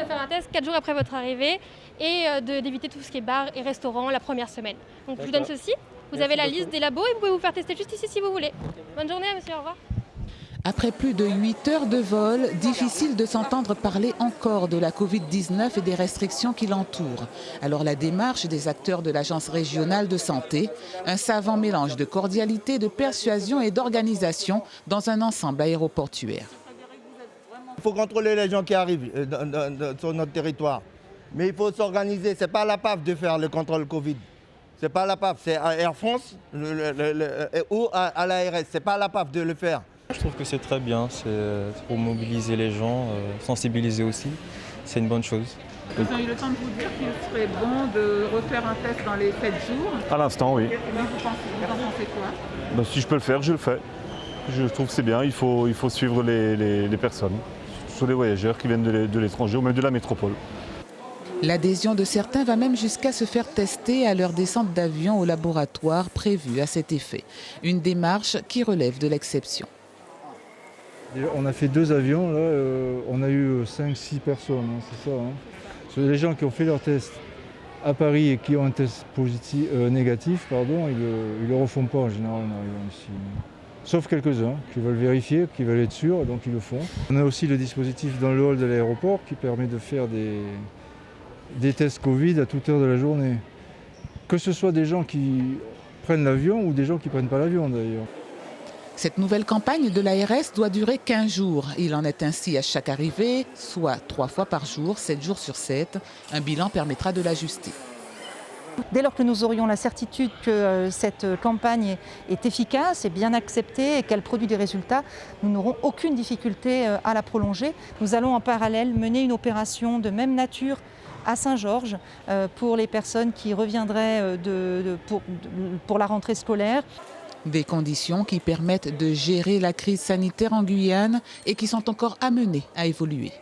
de faire un test 4 jours après votre arrivée et d'éviter tout ce qui est bar et restaurant la première semaine. Donc je vous donne ceci, vous avez la liste des labos et vous pouvez vous faire tester juste ici si vous voulez. Bonne journée monsieur, au revoir. Après plus de 8 heures de vol, difficile de s'entendre parler encore de la Covid-19 et des restrictions qui l'entourent. Alors la démarche des acteurs de l'Agence régionale de santé, un savant mélange de cordialité, de persuasion et d'organisation dans un ensemble aéroportuaire. Il faut contrôler les gens qui arrivent sur notre territoire. Mais il faut s'organiser. Ce n'est pas à la PAF de faire le contrôle Covid. Ce n'est pas à la PAF, c'est à Air France ou à l'ARS. Ce n'est pas à la PAF de le faire. Je trouve que c'est très bien, c'est pour mobiliser les gens, sensibiliser aussi, c'est une bonne chose. Ils ont eu le temps de vous dire qu'il serait bon de refaire un test dans les 7 jours. À l'instant, oui. Mais vous en pensez quoi? Ben, si je peux le faire, je le fais. Je trouve que c'est bien, il faut suivre les personnes, surtout les voyageurs qui viennent de l'étranger ou même de la métropole. L'adhésion de certains va même jusqu'à se faire tester à leur descente d'avion au laboratoire prévu à cet effet. Une démarche qui relève de l'exception. On a fait 2 avions, là, on a eu 5-6 personnes, hein, c'est ça. Hein. Sur les gens qui ont fait leur test à Paris et qui ont un test négatif, pardon, ils le refont pas en général en arrivant ici. Sauf quelques-uns qui veulent vérifier, qui veulent être sûrs, donc ils le font. On a aussi le dispositif dans le hall de l'aéroport qui permet de faire des tests Covid à toute heure de la journée. Que ce soit des gens qui prennent l'avion ou des gens qui ne prennent pas l'avion d'ailleurs. Cette nouvelle campagne de l'ARS doit durer 15 jours. Il en est ainsi à chaque arrivée, soit 3 fois par jour, 7 jours sur 7. Un bilan permettra de l'ajuster. Dès lors que nous aurions la certitude que cette campagne est efficace et bien acceptée et qu'elle produit des résultats, nous n'aurons aucune difficulté à la prolonger. Nous allons en parallèle mener une opération de même nature à Saint-Georges pour les personnes qui reviendraient pour la rentrée scolaire. Des conditions qui permettent de gérer la crise sanitaire en Guyane et qui sont encore amenées à évoluer.